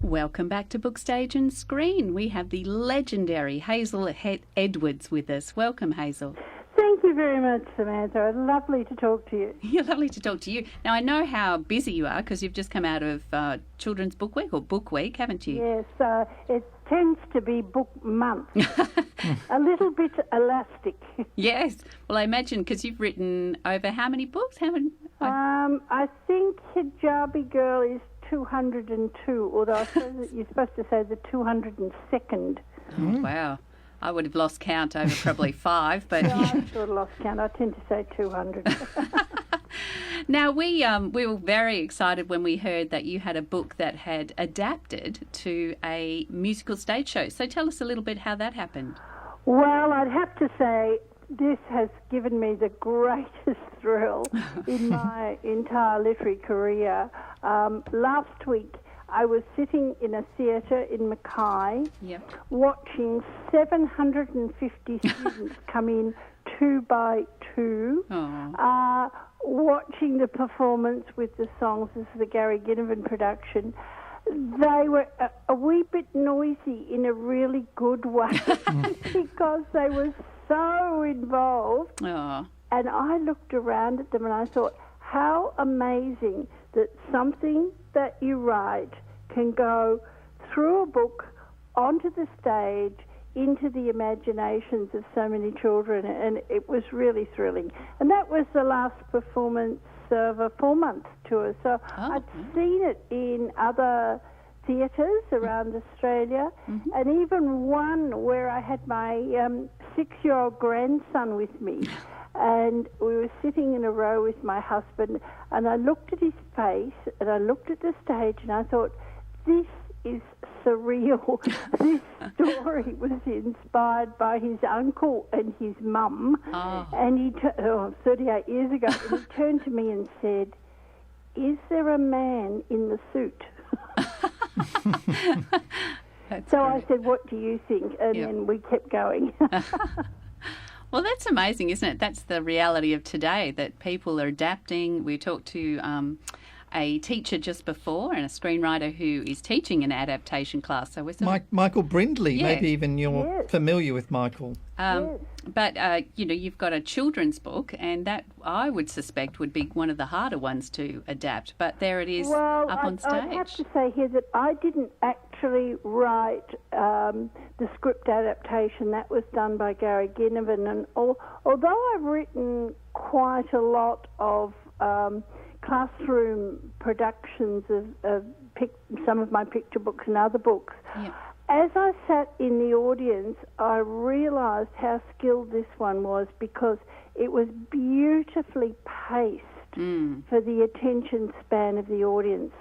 Welcome back to Bookstage and Screen. We have the legendary Hazel Edwards with us. Welcome, Hazel. Thank you very much, Samantha. Lovely to talk to you. Yeah, lovely to talk to you. Now, I know how busy you are because you've just come out of Children's Book Week or Book Week, haven't you? Yes, it tends to be book month. A little bit elastic. Yes. Well, I imagine because you've written over how many books? I think Hijabi Girl is 202, although I suppose that you're supposed to say the 202nd. Oh, wow. I would have lost count over probably 5, but yeah, I sort of lost count. I tend to say 200. Now, we were very excited when we heard that you had a book that had adapted to a musical stage show. So tell us a little bit how that happened. Well, I'd have to say this has given me the greatest thrill in my entire literary career. Last week, I was sitting in a theatre in Mackay watching 750 students come in 2 by 2, watching the performance with the songs. This is the Gary Ginnivan production. They were a wee bit noisy in a really good way because they were so involved. And I looked around at them and I thought, how amazing that something that you write can go through a book, onto the stage, into the imaginations of so many children, and it was really thrilling. And that was the last performance of a 4-month tour. So I'd seen it in other theatres around Australia, and even one where I had my 6-year-old grandson with me. And we were sitting in a row with my husband, and I looked at his face, and I looked at the stage, and I thought, this is surreal. This story was inspired by his uncle and his mum, and he 38 years ago, and he turned to me and said, is there a man in the suit? So I said, what do you think? And then we kept going. Well, that's amazing, isn't it? That's the reality of today, that people are adapting. We talked to a teacher just before and a screenwriter who is teaching an adaptation class. So we're Michael Brindley, maybe even you're familiar with Michael. But, you've got a children's book, and that I would suspect would be one of the harder ones to adapt. But there it is up on stage. I have to say here that I didn't actually write the script adaptation. That was done by Gary Ginnivan. And although I've written quite a lot of classroom productions of some of my picture books and other books, as I sat in the audience, I realised how skilled this one was, because it was beautifully paced for the attention span of the audience,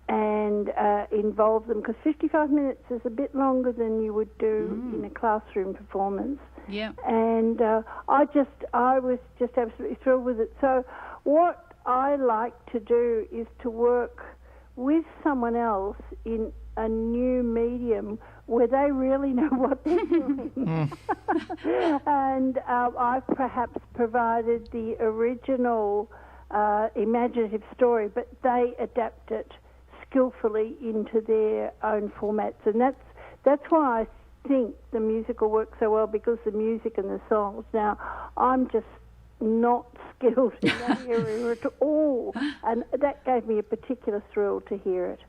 and involved them, because 55 minutes is a bit longer than you would do in a classroom performance. And I was just absolutely thrilled with it. So what I like to do is to work with someone else in a new medium where they really know what they're doing. And I've perhaps provided the original imaginative story, but they adapt it skillfully into their own formats. And that's why I think the musical works so well, because the music and the songs. Now, I'm just not skilled in that area at all, and that gave me a particular thrill to hear it.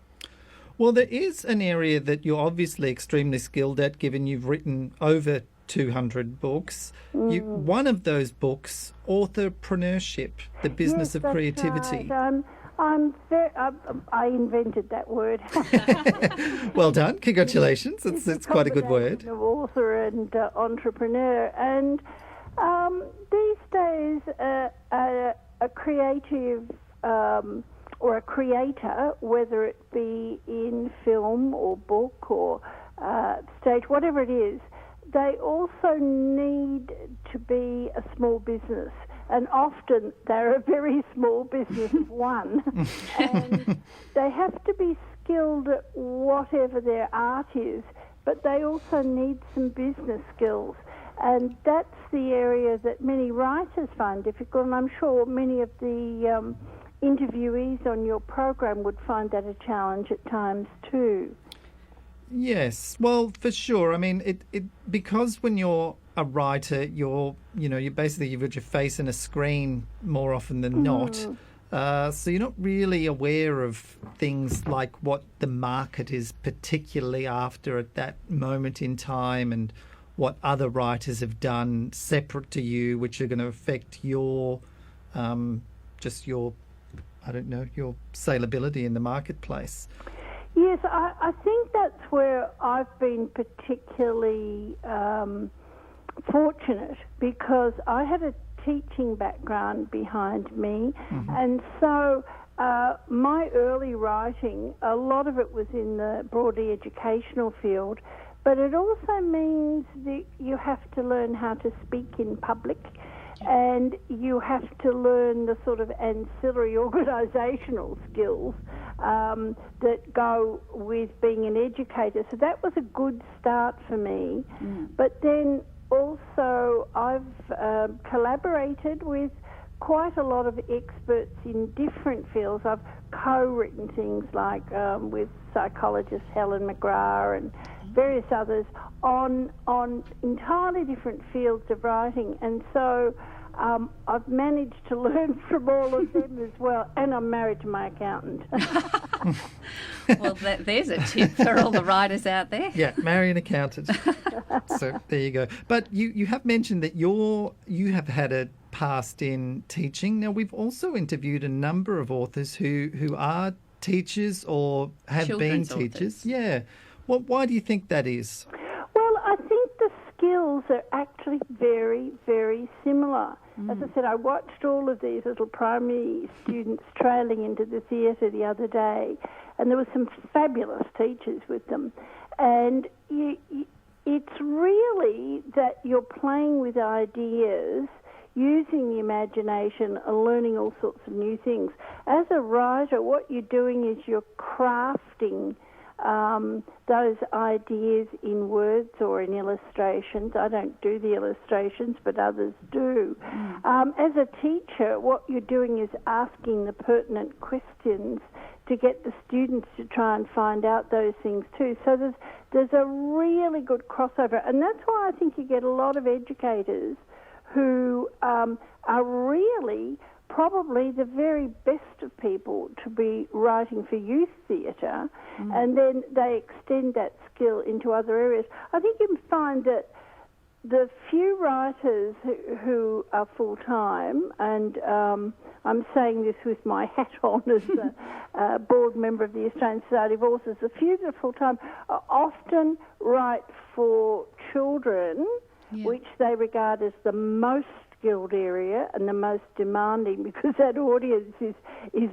Well, there is an area that you're obviously extremely skilled at, given you've written over 200 books. One of those books, Authorpreneurship, the Business of Creativity. Right. I invented that word. Well done. Congratulations. It's quite a good word. Of author and entrepreneur. And these days, a creative or a creator, whether it be in film or book or stage, whatever it is, they also need to be a small business. And often they're a very small business of one. And they have to be skilled at whatever their art is, but they also need some business skills. And that's the area that many writers find difficult, and I'm sure many of the interviewees on your program would find that a challenge at times too. Yes, well, for sure. I mean, it because when you're a writer, you basically you've got your face in a screen more often than not. So you're not really aware of things like what the market is particularly after at that moment in time, and what other writers have done separate to you, which are going to affect your your salability in the marketplace. Yes, I think that's where I've been particularly fortunate, because I had a teaching background behind me, and so my early writing, a lot of it was in the broadly educational field, but it also means that you have to learn how to speak in public, and you have to learn the sort of ancillary organisational skills that go with being an educator. So that was a good start for me. But then also I've collaborated with quite a lot of experts in different fields. I've co-written things like with psychologist Helen McGrath and various others on entirely different fields of writing, and so I've managed to learn from all of them as well, and I'm married to my accountant. Well, there's a tip for all the writers out there. Yeah, marry an accountant. So there you go. But you have mentioned that you have had a past in teaching. Now, we've also interviewed a number of authors who are teachers or have Children's been teachers. authors. Yeah. Well, why do you think that is? Well, I think the skills are actually very, very similar. As I said, I watched all of these little primary students trailing into the theatre the other day, and there were some fabulous teachers with them. And it's really that you're playing with ideas, using the imagination and learning all sorts of new things. As a writer, what you're doing is you're crafting those ideas in words or in illustrations. I don't do the illustrations, but others do. As a teacher, what you're doing is asking the pertinent questions to get the students to try and find out those things too. So there's a really good crossover, and that's why I think you get a lot of educators who are really probably the very best of people to be writing for youth theatre, and then they extend that skill into other areas. I think you find that the few writers who are full-time, and I'm saying this with my hat on as a board member of the Australian Society of Authors, the few that are full-time often write for children, which they regard as the most skilled area and the most demanding, because that audience is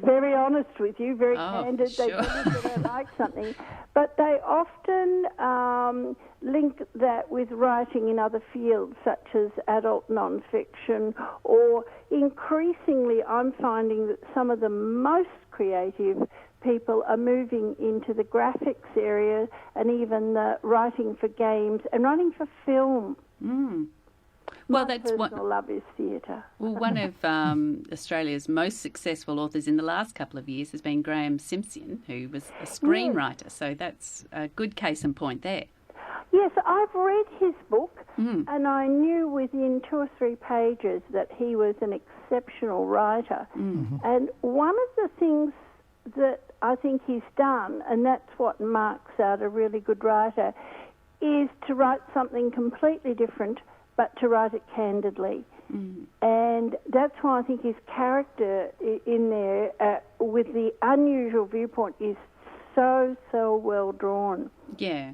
very honest with you, very candid. Sure. They tell you they don't like something, but they often link that with writing in other fields such as adult non-fiction, or increasingly I'm finding that some of the most creative people are moving into the graphics area, and even the writing for games and writing for film. Well, My that's personal love is theatre. Well, one of Australia's most successful authors in the last couple of years has been Graham Simpson, who was a screenwriter. So that's a good case in point there. Yes, I've read his book, and I knew within 2 or 3 pages that he was an exceptional writer. And one of the things that I think he's done, and that's what marks out a really good writer, is to write something completely different, but to write it candidly. And that's why I think his character in there, with the unusual viewpoint, is so well drawn. Yeah,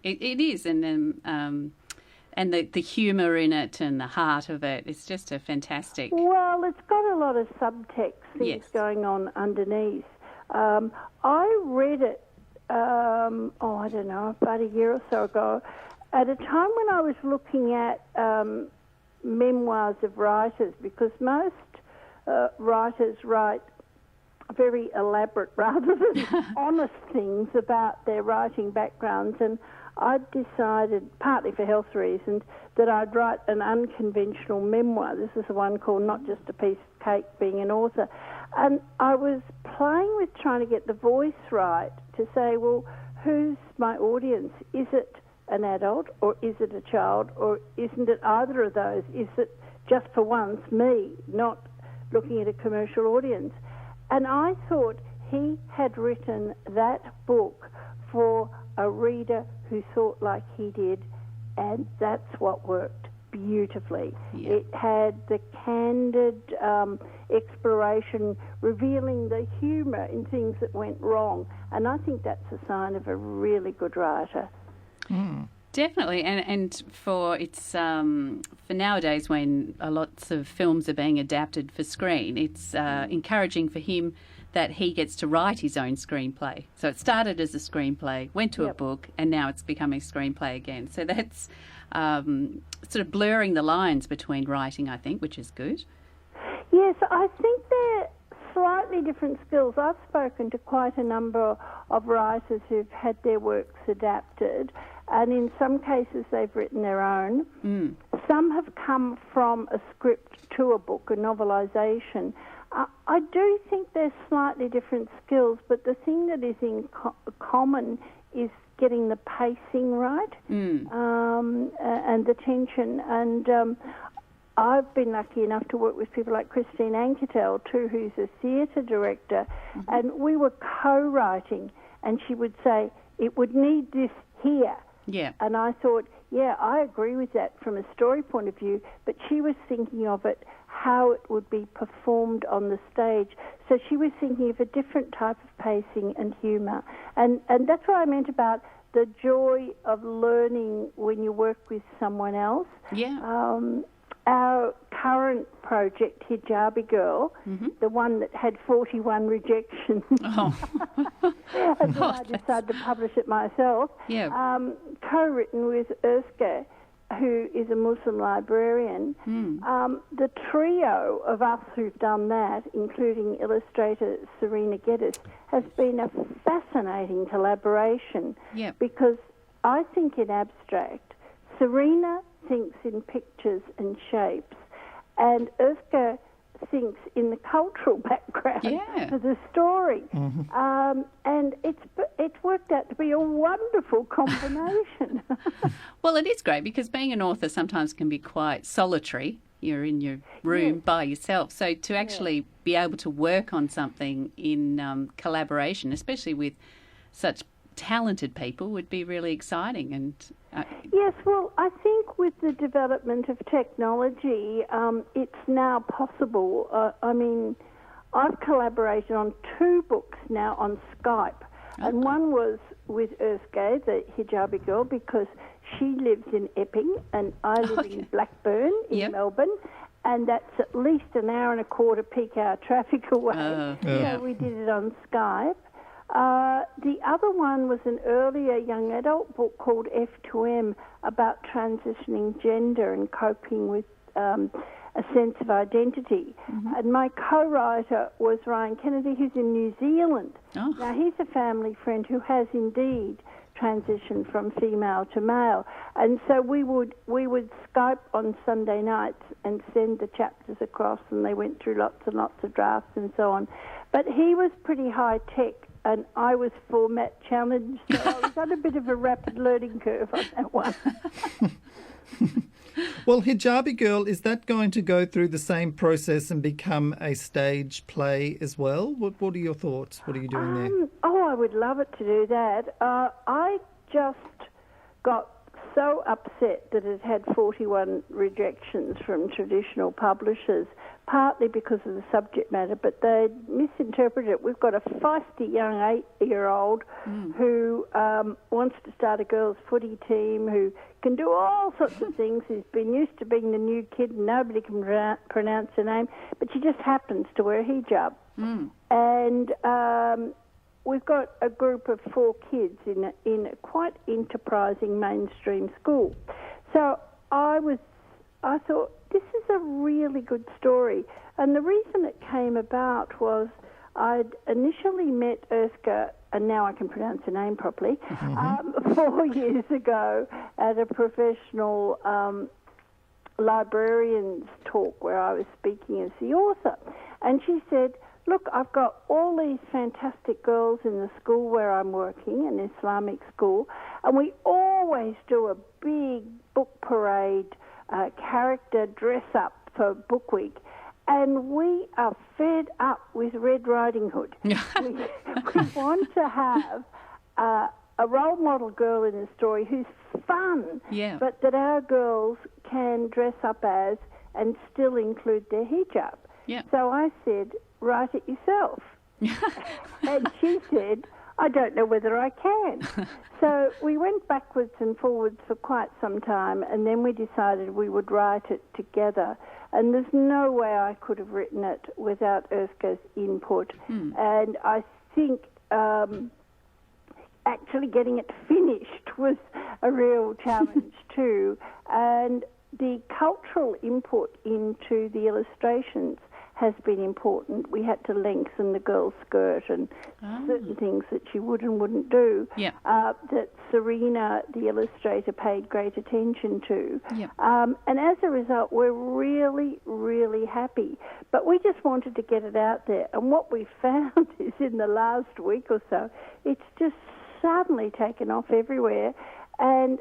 it is, and the humour in it and the heart of it, it's just a fantastic... Well, it's got a lot of subtext things going on underneath. I read it, I don't know, about a year or so ago, at a time when I was looking at memoirs of writers, because most writers write very elaborate rather than honest things about their writing backgrounds, and I decided, partly for health reasons, that I'd write an unconventional memoir. This is the one called Not Just a Piece of Cake, Being an Author. And I was playing with trying to get the voice right to say, well, who's my audience? Is it an adult or is it a child, or isn't it either of those? Is it just for once me, not looking at a commercial audience? And I thought he had written that book for a reader who thought like he did, and that's what worked beautifully. Yeah. It had the candid exploration, revealing the humour in things that went wrong, and I think that's a sign of a really good writer. Definitely, and for nowadays when lots of films are being adapted for screen, it's encouraging for him that he gets to write his own screenplay. So it started as a screenplay, went to a book, and now it's becoming a screenplay again. So that's sort of blurring the lines between writing, I think, which is good. Yes, I think they're slightly different skills. I've spoken to quite a number of writers who've had their works adapted, and in some cases they've written their own. Some have come from a script to a book, a novelisation. I do think they're slightly different skills, but the thing that is in common is getting the pacing right and the tension. And I've been lucky enough to work with people like Christine Anketel too, who's a theatre director, and we were co-writing, and she would say, it would need this here. Yeah. And I thought, yeah, I agree with that from a story point of view, but she was thinking of it how it would be performed on the stage. So she was thinking of a different type of pacing and humour. And that's what I meant about the joy of learning when you work with someone else. Yeah. Our current project, Hijabi Girl, the one that had 41 rejections, and then I decided to publish it myself, co-written with Özge, who is a Muslim librarian. The trio of us who've done that, including illustrator Serena Geddes, has been a fascinating collaboration because I think in abstract, Serena thinks in pictures and shapes, and Özge thinks in the cultural background of the story. And it's worked out to be a wonderful combination. Well, it is great because being an author sometimes can be quite solitary. You're in your room by yourself. So to actually be able to work on something in collaboration, especially with such talented people, would be really exciting. And yes, well, I think with the development of technology, it's now possible. I mean, I've collaborated on 2 books now on Skype, and one was with Özge, the Hijabi Girl, because she lives in Epping and I live in Blackburn in Melbourne, and that's at least an hour and a quarter peak hour traffic away. So we did it on Skype. The other one was an earlier young adult book called F2M about transitioning gender and coping with a sense of identity. And my co-writer was Ryan Kennedy, who's in New Zealand. Now, he's a family friend who has indeed transitioned from female to male. And so we would Skype on Sunday nights and send the chapters across, and they went through lots and lots of drafts and so on. But he was pretty high-tech, and I was format challenged, so I was on a bit of a rapid learning curve on that one. Well, Hijabi Girl, is that going to go through the same process and become a stage play as well? What are your thoughts? What are you doing there? Oh, I would love it to do that. I just got so upset that it had 41 rejections from traditional publishers, partly because of the subject matter, but they misinterpreted it. We've got a feisty young 8-year-old who wants to start a girls' footy team, who can do all sorts of things. He's been used to being the new kid, and nobody can pronounce her name, but she just happens to wear a hijab. And we've got a group of 4 kids in a quite enterprising mainstream school. So I thought, this is a really good story. And the reason it came about was I'd initially met Özge, and now I can pronounce her name properly, 4 years ago at a professional librarians talk where I was speaking as the author. And she said, look, I've got all these fantastic girls in the school where I'm working, an Islamic school, and we always do a big book parade, character dress-up for Book Week. And we are fed up with Red Riding Hood. we want to have a role model girl in the story who's fun, but that our girls can dress up as and still include their hijab. Yeah. So I said, write it yourself. And she said, I don't know whether I can. So we went backwards and forwards for quite some time, and then we decided we would write it together. And there's no way I could have written it without Erska's input. And I think actually getting it finished was a real challenge too. And the cultural input into the illustrations has been important. We had to lengthen the girl's skirt and certain things that she would and wouldn't do, that Serena, the illustrator, paid great attention to. And as a result, we're really, really happy. But we just wanted to get it out there. And what we found is in the last week or so, it's just suddenly taken off everywhere. And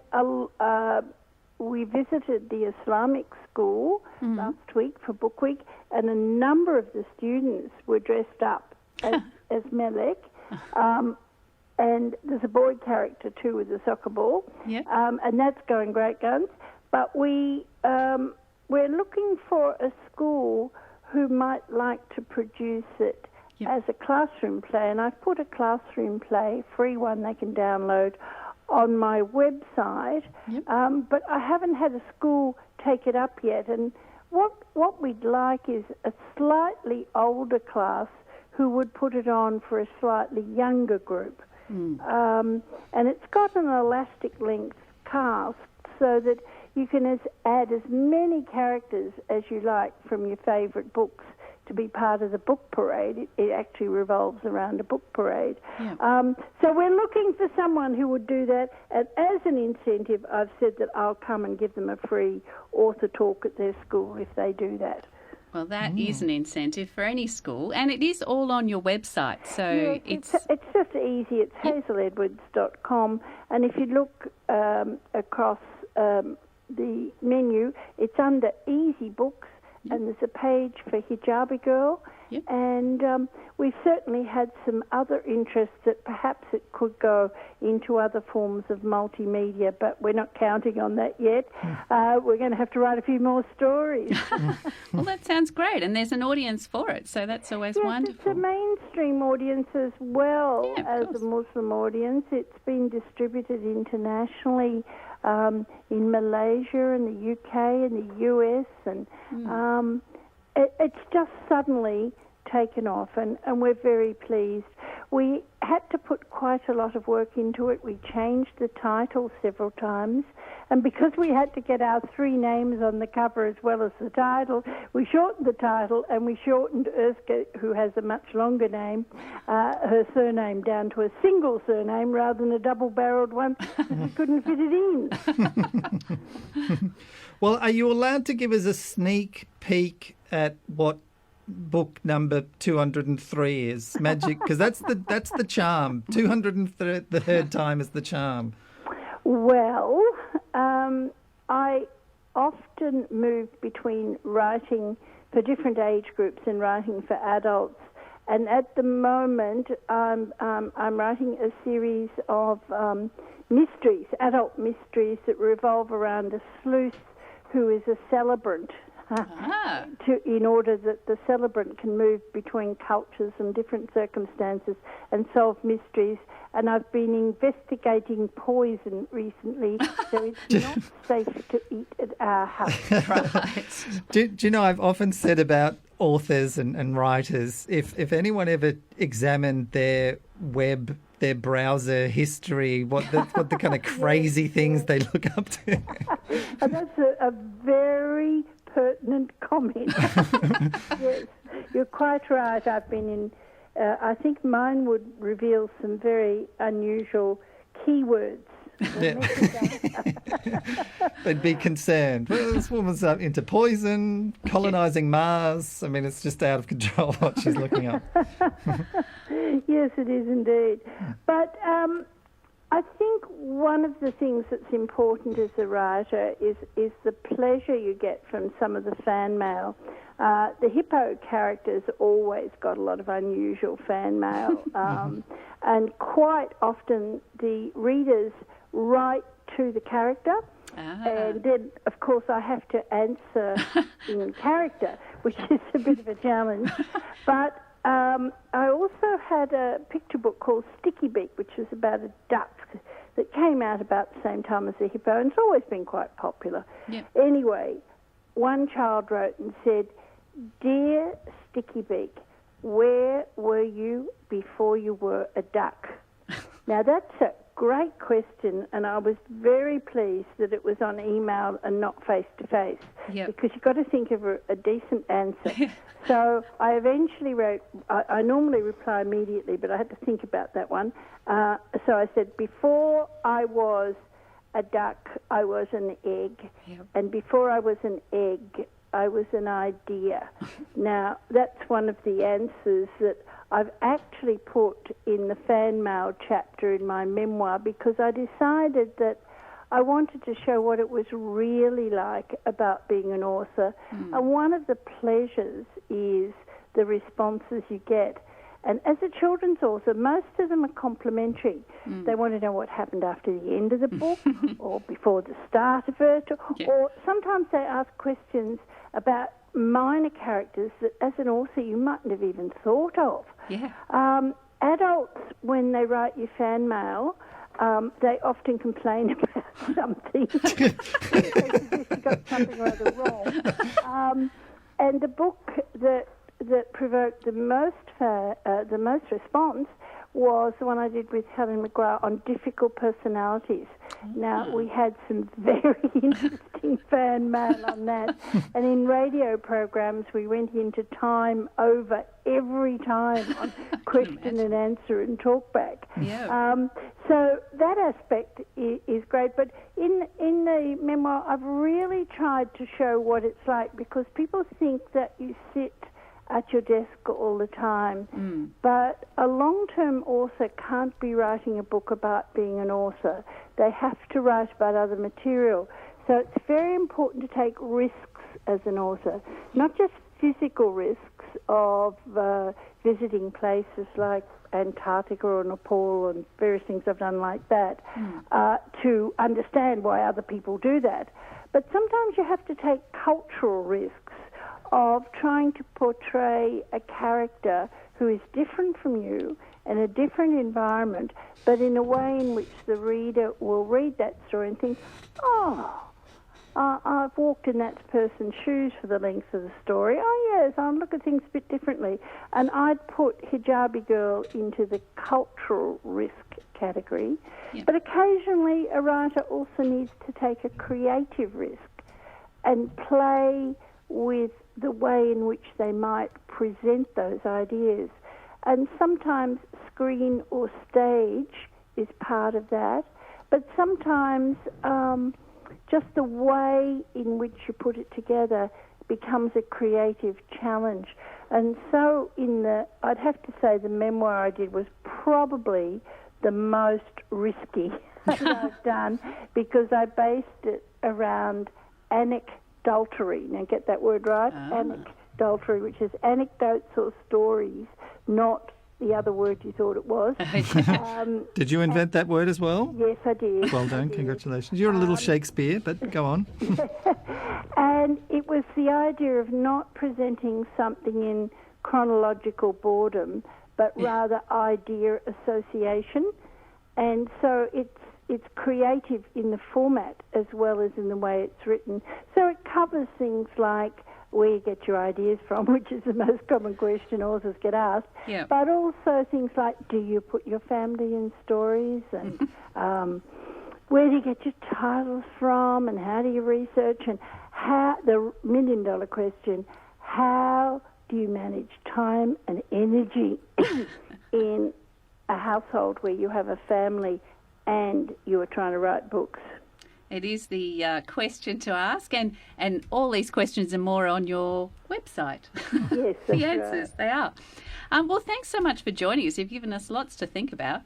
we visited the Islamic school last week for Book Week, and a number of the students were dressed up as Melek. And there's a boy character too with a soccer ball, and that's going great guns. But we're looking for a school who might like to produce it as a classroom play, and I've put a classroom play, free one they can download, on my website, but I haven't had a school take it up yet. And what we'd like is a slightly older class who would put it on for a slightly younger group. And it's got an elastic length cast so that you can add as many characters as you like from your favourite books to be part of the book parade. It actually revolves around a book parade. So we're looking for someone who would do that. And as an incentive, I've said that I'll come and give them a free author talk at their school if they do that. Well, that is an incentive for any school, and it is all on your website. So it's just easy. It's hazeledwards.com, and if you look across the menu, it's under Easy Books, and there's a page for Hijabi Girl, and we've certainly had some other interests that perhaps it could go into other forms of multimedia, but we're not counting on that yet. We're going to have to write a few more stories. Well, that sounds great, and there's an audience for it, so that's always wonderful. It's a mainstream audience as well as a Muslim audience. It's been distributed internationally in Malaysia and the UK and the US, and it's just suddenly taken off, and we're very pleased. We had to put quite a lot of work into it. We changed the title several times, and because we had to get our three names on the cover as well as the title, we shortened the title, and we shortened Erska, who has a much longer name, her surname down to a single surname rather than a double-barreled one, because we couldn't fit it in. Well, are you allowed to give us a sneak peek at what book number 203 is? Magic, because that's the charm. 203rd time is the charm. Well, I often move between writing for different age groups and writing for adults. And at the moment, I'm writing a series of mysteries, adult mysteries that revolve around a sleuth who is a celebrant. In order that the celebrant can move between cultures and different circumstances and solve mysteries. And I've been investigating poison recently, so it's not safe to eat at our house. Right. Do you know, I've often said about authors and writers, if anyone ever examined their web, their browser history, what the kind of crazy things they look up to. And that's a very pertinent comment. Yes, you're quite right. I've been in, I think mine would reveal some very unusual keywords Yeah. They'd be concerned. Well, this woman's into poison, colonising Mars. I mean, it's just out of control what she's looking up. Yes, it is indeed. But I think one of the things that's important as a writer is the pleasure you get from some of the fan mail. The hippo characters always got a lot of unusual fan mail, and quite often the readers write to the character, and then, of course, I have to answer in character, which is a bit of a challenge. But I also had a picture book called Sticky Beak, which was about a duck that came out about the same time as the hippo, and it's always been quite popular. Yep. Anyway, one child wrote and said, "Dear Sticky Beak, where were you before you were a duck?" Now, that's a great question, and I was very pleased that it was on email and not face-to-face, because you've got to think of a decent answer. So I eventually wrote, I normally reply immediately, but I had to think about that one. So I said, before I was a duck, I was an egg, and before I was an egg, I was an idea. Now, that's one of the answers that I've actually put in the fan mail chapter in my memoir, because I decided that I wanted to show what it was really like about being an author. And one of the pleasures is the responses you get. And as a children's author, most of them are complimentary. They want to know what happened after the end of the book or before the start of it. Or sometimes they ask questions about minor characters that as an author you mightn't have even thought of. Adults, when they write you fan mail, they often complain about something. They got something rather wrong. And the book that provoked the most response was the one I did with Helen McGrath on difficult personalities. Now, we had some very interesting fan mail on that. And in radio programs, we went into time over every time on question and answer and talk back. So that aspect is great. But in the memoir, I've really tried to show what it's like, because people think that you sit at your desk all the time. But a long-term author can't be writing a book about being an author. They have to write about other material. So it's very important to take risks as an author, not just physical risks of visiting places like Antarctica or Nepal and various things I've done like that, to understand why other people do that. But sometimes you have to take cultural risks of trying to portray a character who is different from you in a different environment, but in a way in which the reader will read that story and think, I've walked in that person's shoes for the length of the story. Oh, yes, I'll look at things a bit differently. And I'd put Hijabi Girl into the cultural risk category. But occasionally a writer also needs to take a creative risk and play with the way in which they might present those ideas. And sometimes screen or stage is part of that, but sometimes just the way in which you put it together becomes a creative challenge. And so I'd have to say the memoir I did was probably the most risky that I've done, because I based it around anecdotary. Now get that word right, anecdotary, which is anecdotes or stories, not the other word you thought it was. Did you invent that word as well? Yes, I did. Well done, congratulations. You're a little Shakespeare, but go on. And it was the idea of not presenting something in chronological boredom, but rather idea association. And so it's creative in the format as well as in the way it's written. So it covers things like where you get your ideas from, which is the most common question authors get asked, but also things like, do you put your family in stories, and where do you get your titles from, and how do you research, and how, the million-dollar question, how do you manage time and energy in a household where you have a family and you are trying to write books? It is the question to ask, and all these questions and more on your website. Yes, that's The answers, right. they are. Well, thanks so much for joining us. You've given us lots to think about.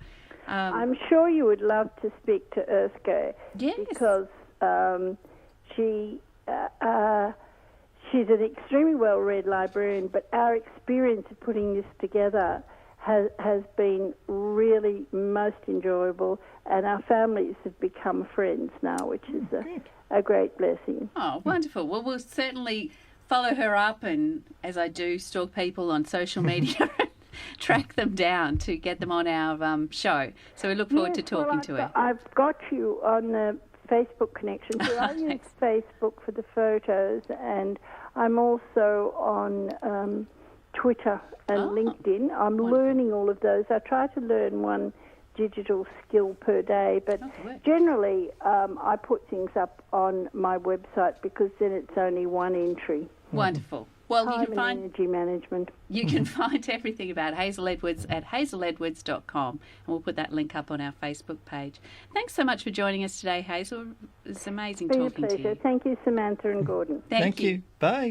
I'm sure you would love to speak to Erska. Yes. Because she's an extremely well-read librarian, but our experience of putting this together has been really most enjoyable, and our families have become friends now, which is a great blessing. Oh, wonderful. Well, we'll certainly follow her up, and as I do, stalk people on social media and track them down to get them on our show. So we look forward to talking to her. I've got you on the Facebook connection. So I use Facebook for the photos, and I'm also on Twitter and LinkedIn. I'm learning all of those. I try to learn one digital skill per day, but generally I put things up on my website because then it's only one entry. Wonderful. Well, Time you can find energy management. You can find everything about Hazel Edwards at hazeledwards.com, and we'll put that link up on our Facebook page. Thanks so much for joining us today, Hazel. It's amazing It's been talking a pleasure. to you. Thank you, Samantha and Gordon. Thank you. Bye.